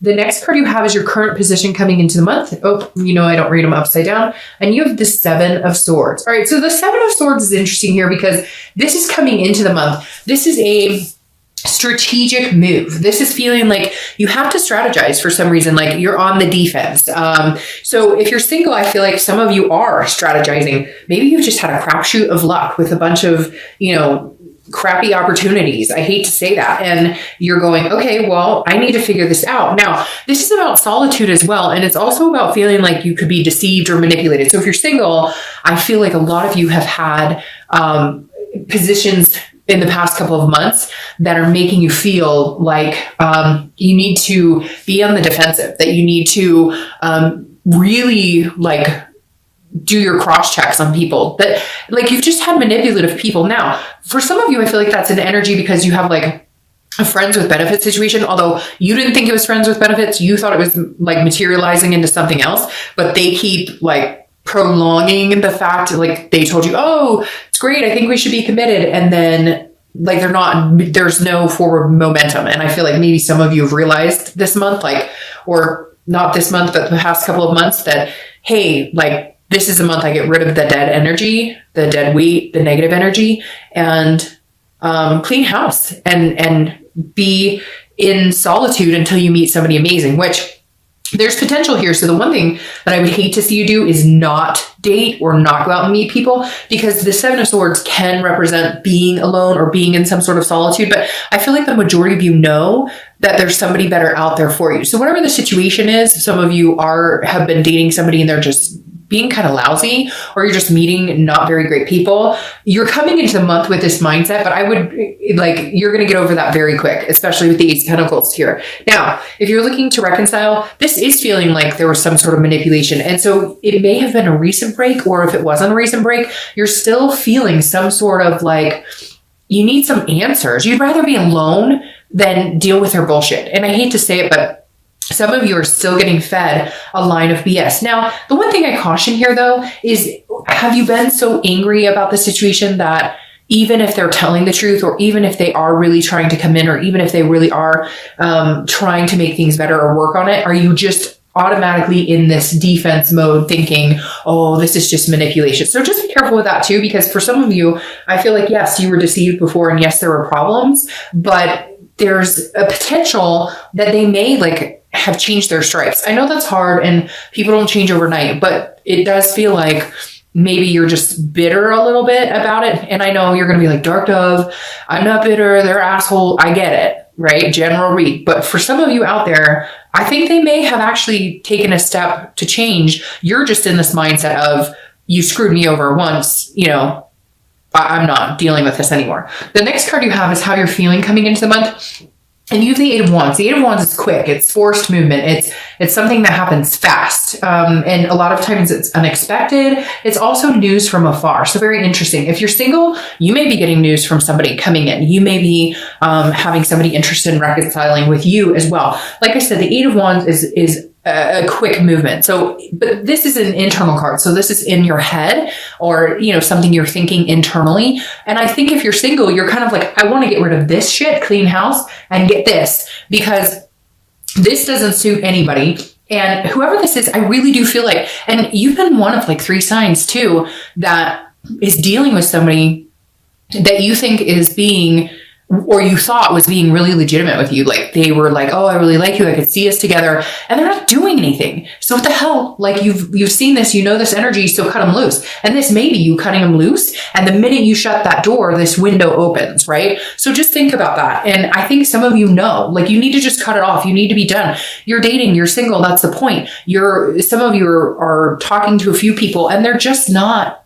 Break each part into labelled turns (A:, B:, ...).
A: The next card you have is your current position coming into the month. Oh, I don't read them upside down. And you have the 7 of Swords. All right, so the 7 of Swords is interesting here because this is coming into the month. This is a strategic move. This is feeling like you have to strategize for some reason, like you're on the defense. So if you're single, I feel like some of you are strategizing. Maybe you've just had a crapshoot of luck with a bunch of, crappy opportunities. I hate to say that. And you're going, okay, well, I need to figure this out. Now, this is about solitude as well. And it's also about feeling like you could be deceived or manipulated. So if you're single, I feel like a lot of you have had positions in the past couple of months that are making you feel like you need to be on the defensive, that you need to really do your cross checks on people, that you've just had manipulative people. Now, for some of you, I feel like that's an energy because you have a friends with benefits situation, although you didn't think it was friends with benefits. You thought it was materializing into something else, but they keep prolonging the fact, they told you, oh, it's great, I think we should be committed. And then they're not, there's no forward momentum. And I feel like maybe some of you have realized this month, or not this month, but the past couple of months that, hey, this is a month I get rid of the dead energy, the dead weight, the negative energy, and clean house and be in solitude until you meet somebody amazing, which there's potential here. So the one thing that I would hate to see you do is not date or not go out and meet people, because the 7 of Swords can represent being alone or being in some sort of solitude. But I feel like the majority of you know that there's somebody better out there for you. So whatever the situation is, some of you have been dating somebody and they're just being kind of lousy, or you're just meeting not very great people. You're coming into the month with this mindset, but I would you're going to get over that very quick, especially with the Ace of Pentacles here. Now, if you're looking to reconcile, this is feeling like there was some sort of manipulation. And so it may have been a recent break, or if it wasn't a recent break, you're still feeling some sort of you need some answers. You'd rather be alone than deal with her bullshit. And I hate to say it, but some of you are still getting fed a line of BS. Now, the one thing I caution here, though, is have you been so angry about the situation that even if they're telling the truth, or even if they are really trying to come in, or even if they really are trying to make things better or work on it, are you just automatically in this defense mode thinking, oh, this is just manipulation? So just be careful with that too, because for some of you, I feel like, yes, you were deceived before, and yes, there were problems, but there's a potential that they may have changed their stripes. I know that's hard and people don't change overnight, but it does feel like maybe you're just bitter a little bit about it. And I know you're going to be like, Dark Dove, I'm not bitter, they're asshole. I get it, right? General read. But for some of you out there, I think they may have actually taken a step to change. You're just in this mindset of, you screwed me over once, I'm not dealing with this anymore. The next card you have is how you're feeling coming into the month. And you have the 8 of Wands. The 8 of Wands is quick. It's forced movement. It's something that happens fast. And a lot of times it's unexpected. It's also news from afar. So very interesting. If you're single, you may be getting news from somebody coming in. You may be having somebody interested in reconciling with you as well. Like I said, the 8 of Wands is a quick movement. So, but this is an internal card. So this is in your head, or, something you're thinking internally. And I think if you're single, you're kind of I want to get rid of this shit, clean house, and get this, because this doesn't suit anybody. And whoever this is, I really do feel and you've been one of 3 signs too, that is dealing with somebody that you think is being, or you thought was being really legitimate with you. They were oh, I really like you, I could see us together, and they're not doing anything. So what the hell? You've seen this, this energy, so cut them loose. And this may be you cutting them loose, and the minute you shut that door, this window opens, right? So just think about that. And I think some of you know, you need to just cut it off. You need to be done. You're dating, you're single, that's the point. Some of you are talking to a few people, and they're just not,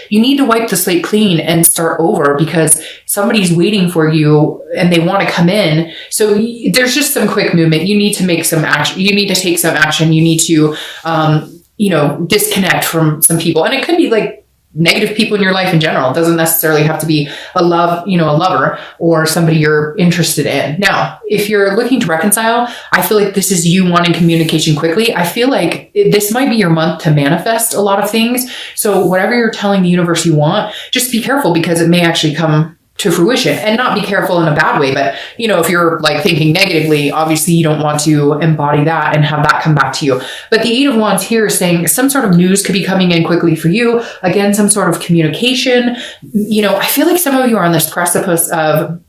A: you need to wipe the slate clean and start over, because somebody's waiting for you and they want to come in. So there's just some quick movement. You need to make some action. You need to take some action. You need to, disconnect from some people. And it could be negative people in your life in general. It doesn't necessarily have to be a lover or somebody you're interested in. Now, if you're looking to reconcile, I feel like this is you wanting communication quickly. I feel like this might be your month to manifest a lot of things. So whatever you're telling the universe you want, just be careful, because it may actually come to fruition, and not be careful in a bad way. But, you know, if you're like thinking negatively, obviously you don't want to embody that and have that come back to you. But the Eight of Wands here is saying some sort of news could be coming in quickly for you. Again, some sort of communication. You know, I feel like some of you are on this precipice of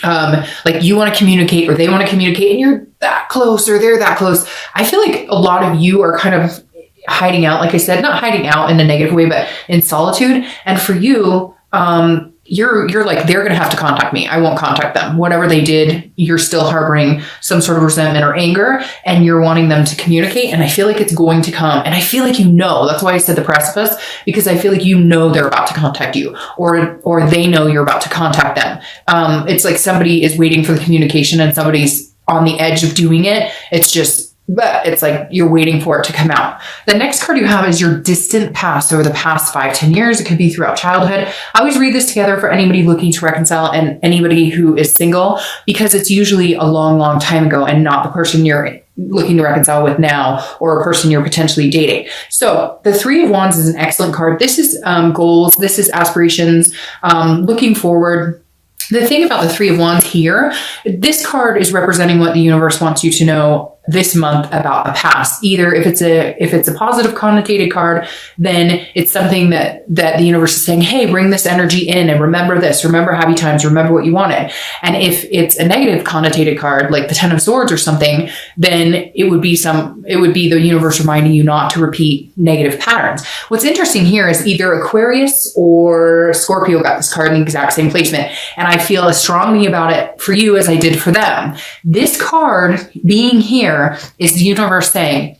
A: like you want to communicate or they want to communicate and you're that close or they're that close. I feel like a lot of you are kind of hiding out, like I said, not hiding out in a negative way, but in solitude. And for you, you're like, they're going to have to contact me. I won't contact them. Whatever they did, you're still harboring some sort of resentment or anger, and you're wanting them to communicate. And I feel like it's going to come. And I feel like, you know, that's why I said the precipice, because I feel like, you know, they're about to contact you, or they know you're about to contact them. It's like somebody is waiting for the communication and somebody's on the edge of doing it. But it's like you're waiting for it to come out. The next card you have is your distant past, over the past 5-10 years. It could be throughout childhood. I always read this together for anybody looking to reconcile and anybody who is single, because it's usually a long, long time ago and not the person you're looking to reconcile with now, or a person you're potentially dating. So the Three of Wands is an excellent card. This is goals. This is aspirations, looking forward. The thing about the Three of Wands here, this card is representing what the universe wants you to know this month about the past. Either if it's a positive connotated card, then it's something that the universe is saying, hey, bring this energy in and remember this, remember happy times, remember what you wanted. And if it's a negative connotated card, like the Ten of Swords or something, then it would be the universe reminding you not to repeat negative patterns. What's interesting here is either Aquarius or Scorpio got this card in the exact same placement. And I feel as strongly about it for you as I did for them. This card being here is the universe saying,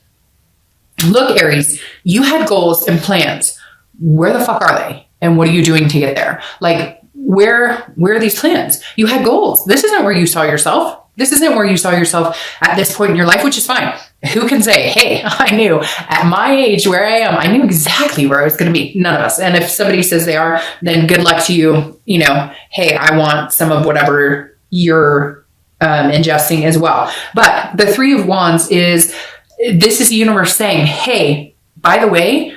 A: look, Aries, you had goals and plans. Where the fuck are they? And what are you doing to get there? Like, where are these plans? You had goals. This isn't where you saw yourself. This isn't where you saw yourself at this point in your life, which is fine. Who can say, hey, I knew at my age where I am, I knew exactly where I was going to be. None of us. And if somebody says they are, then good luck to you. You know, hey, I want some of whatever you're ingesting as well. But the Three of Wands this is the universe saying, hey, by the way,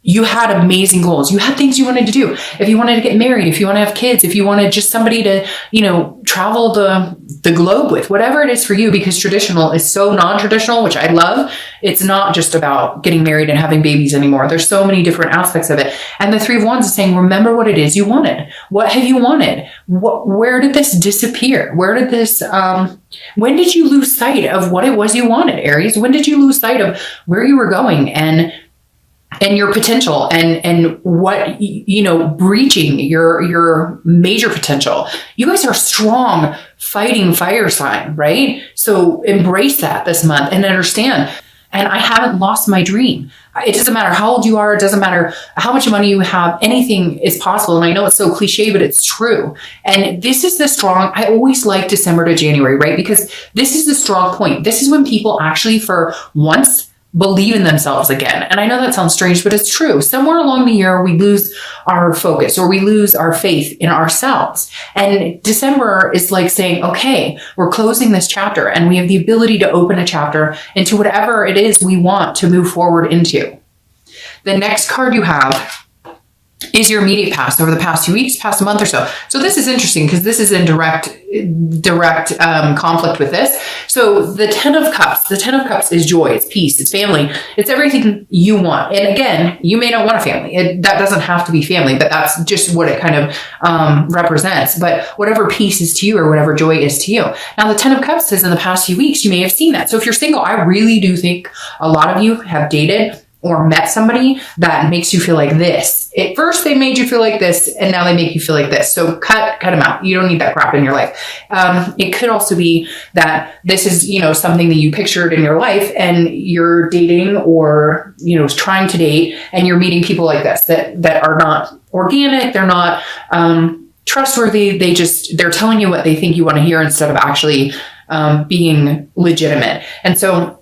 A: you had amazing goals. You had things you wanted to do. If you wanted to get married, if you want to have kids, if you wanted just somebody to, you know, travel the globe with, whatever it is for you, because traditional is so non-traditional, which I love. It's not just about getting married and having babies anymore. There's so many different aspects of it. And the Three of Wands is saying, remember what it is you wanted. What have you wanted? Where did this disappear? Where did this, when did you lose sight of what it was you wanted, Aries? When did you lose sight of where you were going and your potential and what, you know, breaching your major potential? You guys are strong, fighting fire sign, right? So embrace that this month and understand. And I haven't lost my dream. It doesn't matter how old you are. It doesn't matter how much money you have. Anything is possible. And I know it's so cliche, but it's true. And this is the strong, I always like December to January, right? Because this is the strong point. This is when people actually, for once, believe in themselves again. And I know that sounds strange, but it's true. Somewhere along the year, we lose our focus or we lose our faith in ourselves. And December is like saying, okay, we're closing this chapter and we have the ability to open a chapter into whatever it is we want to move forward into. The next card you have is your immediate past, over the past 2 weeks, past a month or so. So this is interesting because this is in direct conflict with this. So the Ten of Cups is joy, it's peace, it's family, it's everything you want. And again, you may not want a family. That doesn't have to be family, but that's just what it kind of represents. But whatever peace is to you or whatever joy is to you. Now the Ten of Cups says in the past few weeks, you may have seen that. So if you're single, I really do think a lot of you have dated or met somebody that makes you feel like this. At first they made you feel like this and now they make you feel like this. So cut them out. You don't need that crap in your life. It could also be that this is, you know, something that you pictured in your life and you're dating or, you know, trying to date and you're meeting people like this that are not organic. They're not trustworthy. They're telling you what they think you want to hear instead of actually being legitimate. And so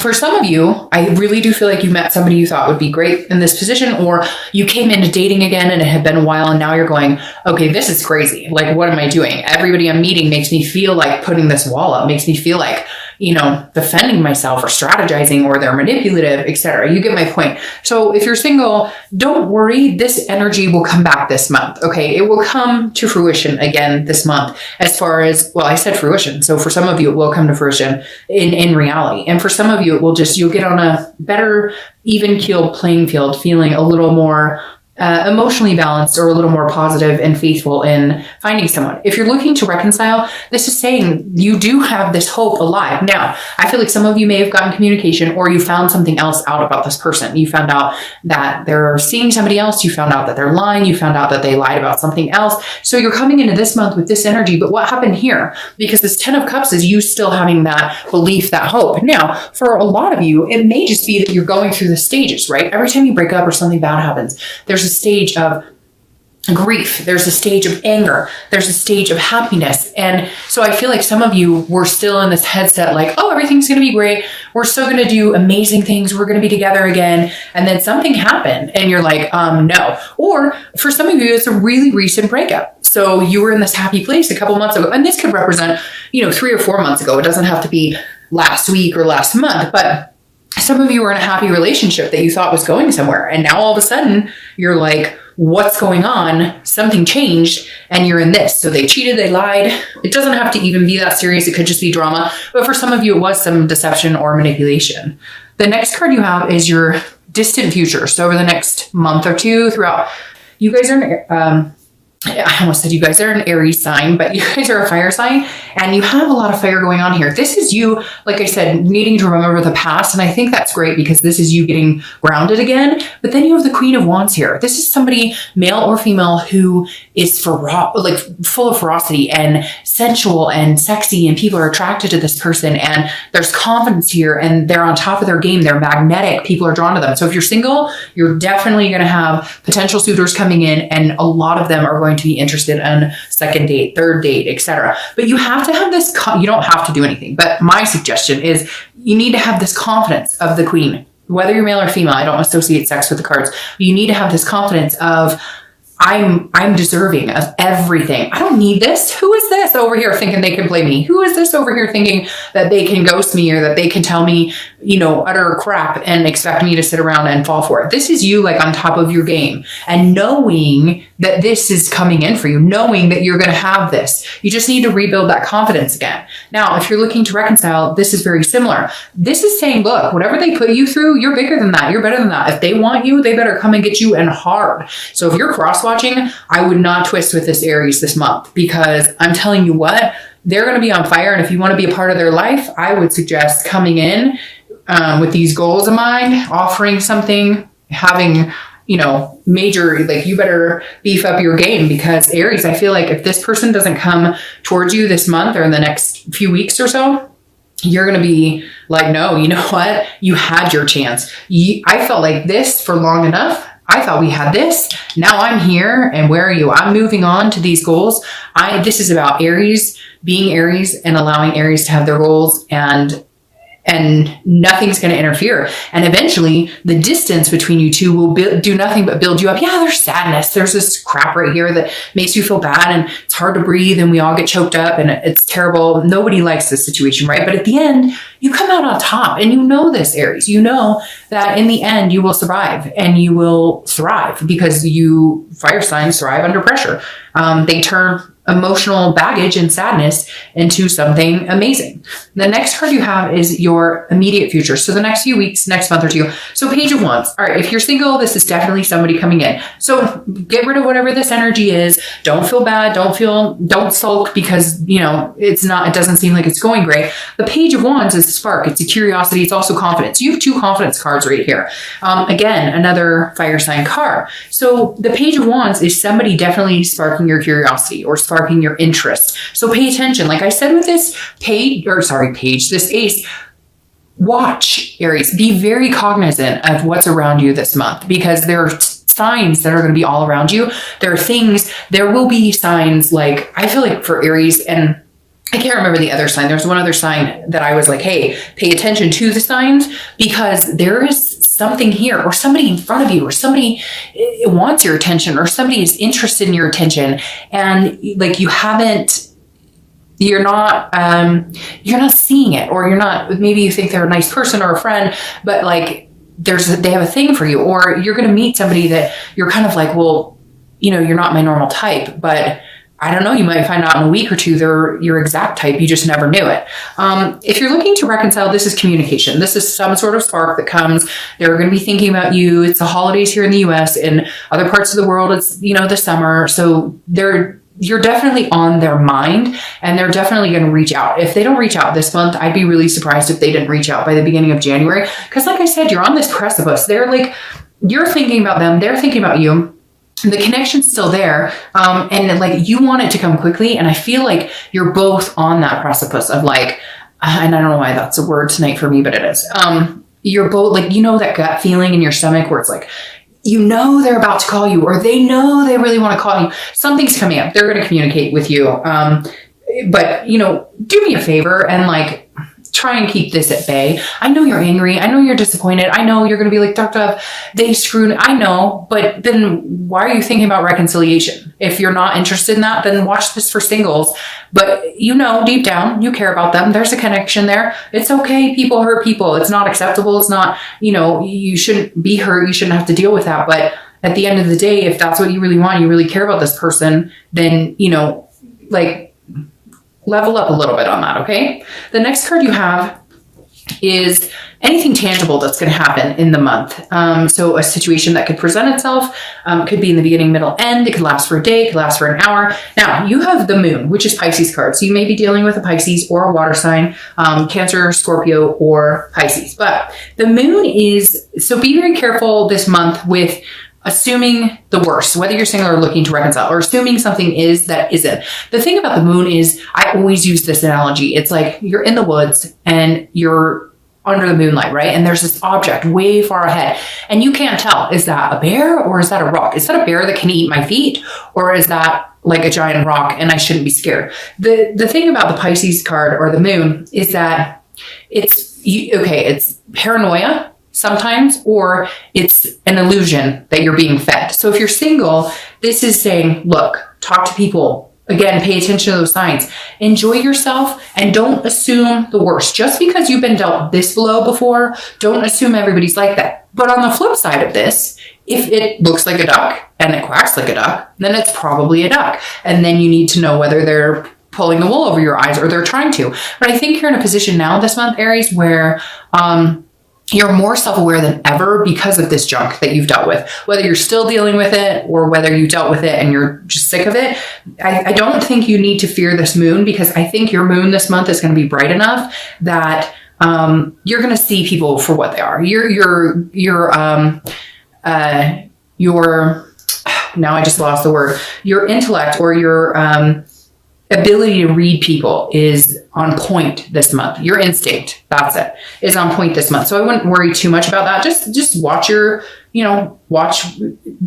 A: for some of you, I really do feel like you met somebody you thought would be great in this position, or you came into dating again and it had been a while and now you're going, okay, this is crazy. Like, what am I doing? Everybody I'm meeting makes me feel like putting this wall up, makes me feel like, defending myself or strategizing, or they're manipulative, etc. You get my point. So if you're single, don't worry. This energy will come back this month. Okay. It will come to fruition again this month. As far as, well, I said fruition. So for some of you, it will come to fruition in reality. And for some of you, you'll get on a better, even keeled playing field, feeling a little more emotionally balanced, or a little more positive and faithful in finding someone. If you're looking to reconcile, this is saying you do have this hope alive. Now, I feel like some of you may have gotten communication, or you found something else out about this person. You found out that they're seeing somebody else. You found out that they're lying. You found out that they lied about something else. So you're coming into this month with this energy. But what happened here? Because this 10 of Cups is you still having that belief, that hope. Now, for a lot of you, it may just be that you're going through the stages, right? Every time you break up or something bad happens, there's a stage of grief, there's a stage of anger, there's a stage of happiness. And so I feel like some of you were still in this headset, like, oh, everything's going to be great. We're still going to do amazing things. We're going to be together again. And then something happened and you're like, no. Or for some of you, it's a really recent breakup. So you were in this happy place a couple months ago. And this could represent, 3 or 4 months ago. It doesn't have to be last week or last month, but some of you were in a happy relationship that you thought was going somewhere. And now all of a sudden you're like, what's going on? Something changed and you're in this. So they cheated, they lied. It doesn't have to even be that serious. It could just be drama. But for some of you, it was some deception or manipulation. The next card you have is your distant future. So over the next month or two throughout, you guys are I almost said you guys are an Aries sign, but you guys are a fire sign and you have a lot of fire going on here. This is you, like I said, needing to remember the past. And I think that's great because this is you getting grounded again. But then you have the Queen of Wands here. This is somebody, male or female, who is full of ferocity and sensual and sexy, and people are attracted to this person, and there's confidence here and they're on top of their game. They're magnetic. People are drawn to them. So if you're single, you're definitely going to have potential suitors coming in, and a lot of them are going to be interested in second date, third date, etc. But you have to have this, you don't have to do anything, but my suggestion is you need to have this confidence of the Queen, whether you're male or female. I don't associate sex with the cards. You need to have this confidence of, I'm deserving of everything. I don't need this. Who is this over here thinking they can play me? Who is this over here thinking that they can ghost me, or that they can tell me, utter crap and expect me to sit around and fall for it? This is you, like, on top of your game, and knowing that this is coming in for you, knowing that you're going to have this. You just need to rebuild that confidence again. Now, if you're looking to reconcile, this is very similar. This is saying, look, whatever they put you through, you're bigger than that. You're better than that. If they want you, they better come and get you, and hard. So if you're cross-watching, I would not twist with this Aries this month, because I'm telling you what, they're going to be on fire. And if you want to be a part of their life, I would suggest coming in with these goals in mind, offering something, having, major, like, you better beef up your game, because Aries, I feel like if this person doesn't come towards you this month or in the next few weeks or so, you're going to be like, no, you know what? You had your chance. I felt like this for long enough. I thought we had this. Now I'm here, and where are you? I'm moving on to these goals. This is about Aries, being Aries, and allowing Aries to have their goals, and nothing's going to interfere. And eventually the distance between you two will do nothing but build you up. Yeah, there's sadness. There's this crap right here that makes you feel bad, and it's hard to breathe, and we all get choked up, and it's terrible. Nobody likes this situation, right? But at the end, you come out on top, and you know this, Aries. You know that in the end, you will survive and you will thrive, because fire signs thrive under pressure. They turn emotional baggage and sadness into something amazing. The next card you have is your immediate future. So the next few weeks, next month or two. So Page of Wands. All right. If you're single, this is definitely somebody coming in. So get rid of whatever this energy is. Don't feel bad. Don't sulk because, it doesn't seem like it's going great. The Page of Wands is a spark. It's a curiosity. It's also confidence. You have 2 confidence cards right here. Again, another fire sign card. So the Page of Wands is somebody definitely sparking your curiosity or sparking your interest. So pay attention. Like I said with this this ace, watch, Aries. Be very cognizant of what's around you this month, because there are signs that are going to be all around you. There will be signs, like, I feel like for Aries, and I can't remember the other sign. There's one other sign that I was like, hey, pay attention to the signs, because there is something here, or somebody in front of you, or somebody wants your attention, or somebody is interested in your attention, and like you haven't you're not seeing it, or maybe you think they're a nice person or a friend, but like they have a thing for you, or you're going to meet somebody that you're kind of like, well, you're not my normal type, but I don't know, you might find out in a week or two they're your exact type. You just never knew it. If you're looking to reconcile, this is communication. This is some sort of spark that comes. They're going to be thinking about you. It's the holidays here in the US. In other parts of the world, it's, the summer. So you're definitely on their mind, and they're definitely going to reach out. If they don't reach out this month, I'd be really surprised if they didn't reach out by the beginning of January. Because like I said, you're on this precipice. They're like, you're thinking about them. They're thinking about you. The connection's still there. And like, you want it to come quickly. And I feel like you're both on that precipice of like, and I don't know why that's a word tonight for me, but it is. You're both like, that gut feeling in your stomach where it's like, they're about to call you, or they know they really want to call you. Something's coming up. They're going to communicate with you. But do me a favor and like, try and keep this at bay. I know you're angry. I know you're disappointed. I know you're going to be like, Dr. They screwed. I know, but then why are you thinking about reconciliation? If you're not interested in that, then watch this for singles. But deep down, you care about them. There's a connection there. It's okay. People hurt people. It's not acceptable. It's not, you shouldn't be hurt. You shouldn't have to deal with that. But at the end of the day, if that's what you really want, you really care about this person, then, like, level up a little bit on that, okay? The next card you have is anything tangible that's going to happen in the month. So a situation that could present itself, could be in the beginning, middle, end. It could last for a day, it could last for an hour. Now, you have the moon, which is Pisces card. So you may be dealing with a Pisces or a water sign, Cancer, Scorpio, or Pisces. But the moon is, so be very careful this month with assuming the worst, whether you're single or looking to reconcile, or assuming something is that isn't. The thing about the moon is, I always use this analogy. It's like you're in the woods and you're under the moonlight, right? And there's this object way far ahead, and you can't tell, is that a bear or is that a rock? Is that a bear that can eat my feet, or is that like a giant rock and I shouldn't be scared? The thing about the Pisces card or the moon is that it's paranoia sometimes, or it's an illusion that you're being fed. So if you're single, this is saying, look, talk to people. Again, pay attention to those signs. Enjoy yourself and don't assume the worst. Just because you've been dealt this blow before, don't assume everybody's like that. But on the flip side of this, if it looks like a duck and it quacks like a duck, then it's probably a duck. And then you need to know whether they're pulling the wool over your eyes or they're trying to. But I think you're in a position now this month, Aries, where you're more self-aware than ever because of this junk that you've dealt with. Whether you're still dealing with it or whether you dealt with it and you're just sick of it, I don't think you need to fear this moon, because I think your moon this month is going to be bright enough that you're going to see people for what they are. Now I just lost the word. Your intellect or your ability to read people is on point this month. Your instinct, that's it, is on point this month. So I wouldn't worry too much about that. Just watch watch.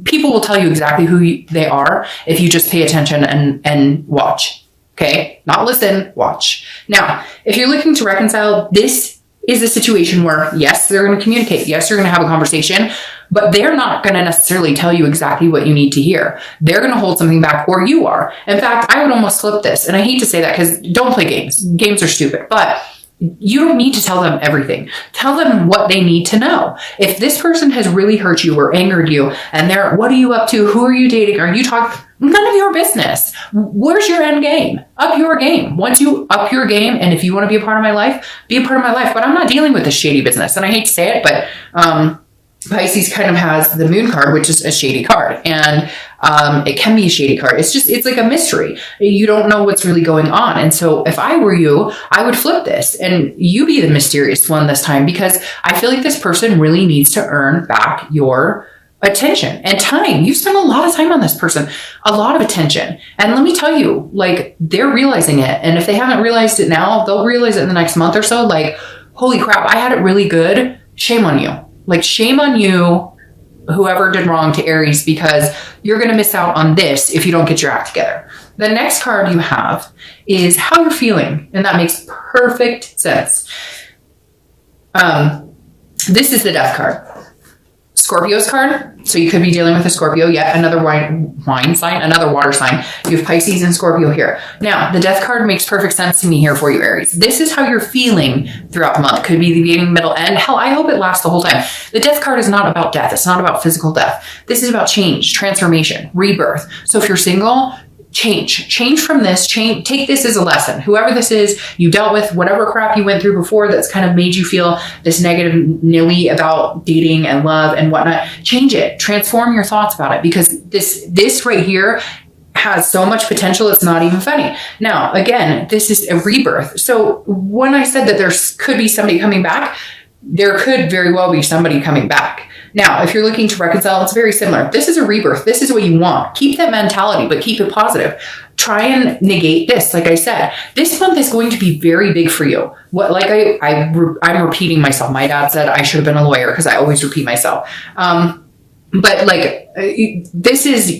A: People will tell you exactly who they are if you just pay attention and watch. Okay? Not listen, watch. Now, if you're looking to reconcile, this is a situation where, yes, they're going to communicate. Yes, you're going to have a conversation, but they're not going to necessarily tell you exactly what you need to hear. They're going to hold something back, or you are. In fact, I would almost flip this. And I hate to say that because don't play games. Games are stupid, but you don't need to tell them everything. Tell them what they need to know. If this person has really hurt you or angered you and what are you up to? Who are you dating? Are you talking? None of your business. Where's your end game? Up your game. Once you up your game, and if you want to be a part of my life, be a part of my life. But I'm not dealing with this shady business. And I hate to say it, but Pisces kind of has the moon card, which is a shady card. And it can be a shady card. It's like a mystery. You don't know what's really going on. And so if I were you, I would flip this and you be the mysterious one this time, because I feel like this person really needs to earn back your attention and time. You've spent a lot of time on this person, a lot of attention. And let me tell you, like, they're realizing it. And if they haven't realized it now, they'll realize it in the next month or so. Like, holy crap, I had it really good. Shame on you. Like, shame on you, whoever did wrong to Aries, because you're going to miss out on this if you don't get your act together. The next card you have is how you're feeling. And that makes perfect sense. This is the death card. Scorpio's card. So you could be dealing with a Scorpio, yet another wine sign, another water sign. You have Pisces and Scorpio here. Now, the Death card makes perfect sense to me here for you, Aries. This is how you're feeling throughout the month. Could be the beginning, middle, end. Hell, I hope it lasts the whole time. The Death card is not about death. It's not about physical death. This is about change, transformation, rebirth. So if you're single, change from this, take this as a lesson. Whoever this is, you dealt with whatever crap you went through before that's kind of made you feel this negative nilly about dating and love and whatnot. Change it, transform your thoughts about it, because this right here has so much potential. It's not even funny. Now, again, this is a rebirth. So when I said that there could be somebody coming back, there could very well be somebody coming back. Now, if you're looking to reconcile, it's very similar. This is a rebirth. This is what you want. Keep that mentality, but keep it positive. Try and negate this. Like I said, this month is going to be very big for you. I'm repeating myself. My dad said I should have been a lawyer because I always repeat myself. But like, this is,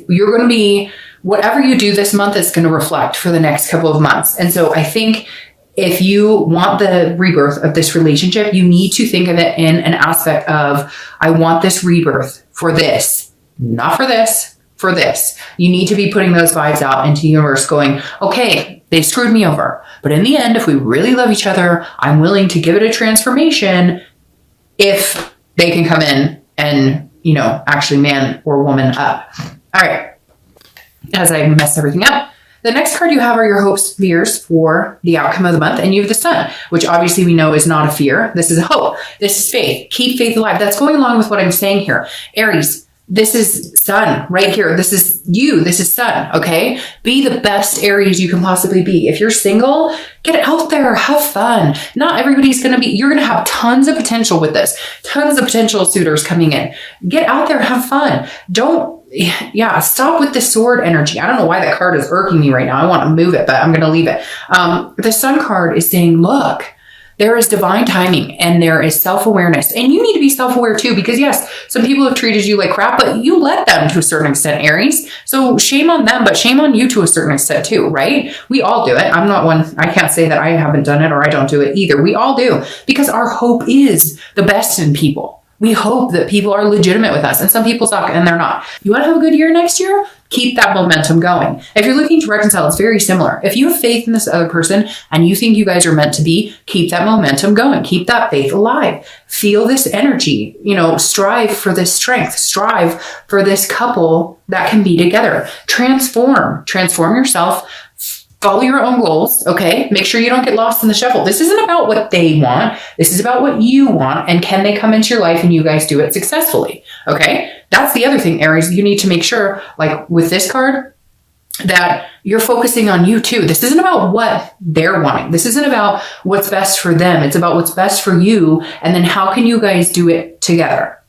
A: you're going to be, whatever you do this month is going to reflect for the next couple of months. And so I think if you want the rebirth of this relationship, you need to think of it in an aspect of, I want this rebirth for this, not for this, for this. You need to be putting those vibes out into the universe going, okay, they screwed me over. But in the end, if we really love each other, I'm willing to give it a transformation if they can come in and, you know, actually man or woman up. All right. As I mess everything up. The next card you have are your hopes, fears for the outcome of the month. And you have the Sun, which obviously we know is not a fear. This is a hope. This is faith. Keep faith alive. That's going along with what I'm saying here. Aries, this is Sun right here. This is you. This is Sun. Okay. Be the best Aries you can possibly be. If you're single, get out there, have fun. Not everybody's going to be, you're going to have tons of potential with this. Tons of potential suitors coming in. Get out there, have fun. Stop with the sword energy. I don't know why that card is irking me right now. I want to move it, but I'm going to leave it. The Sun card is saying, look, there is divine timing and there is self-awareness, and you need to be self-aware too, because yes, some people have treated you like crap, but you let them to a certain extent, Aries. So shame on them, but shame on you to a certain extent too, right? We all do it. I'm not one. I can't say that I haven't done it or I don't do it either. We all do, because our hope is the best in people. We hope that people are legitimate with us, and some people suck and they're not. You want to have a good year next year? Keep that momentum going. If you're looking to reconcile, it's very similar. If you have faith in this other person and you think you guys are meant to be, keep that momentum going. Keep that faith alive. Feel this energy, strive for this strength, strive for this couple that can be together. Transform yourself. Follow your own goals, okay? Make sure you don't get lost in the shuffle. This isn't about what they want. This is about what you want, and can they come into your life and you guys do it successfully, okay? That's the other thing, Aries. You need to make sure, like with this card, that you're focusing on you too. This isn't about what they're wanting. This isn't about what's best for them. It's about what's best for you, and then how can you guys do it together?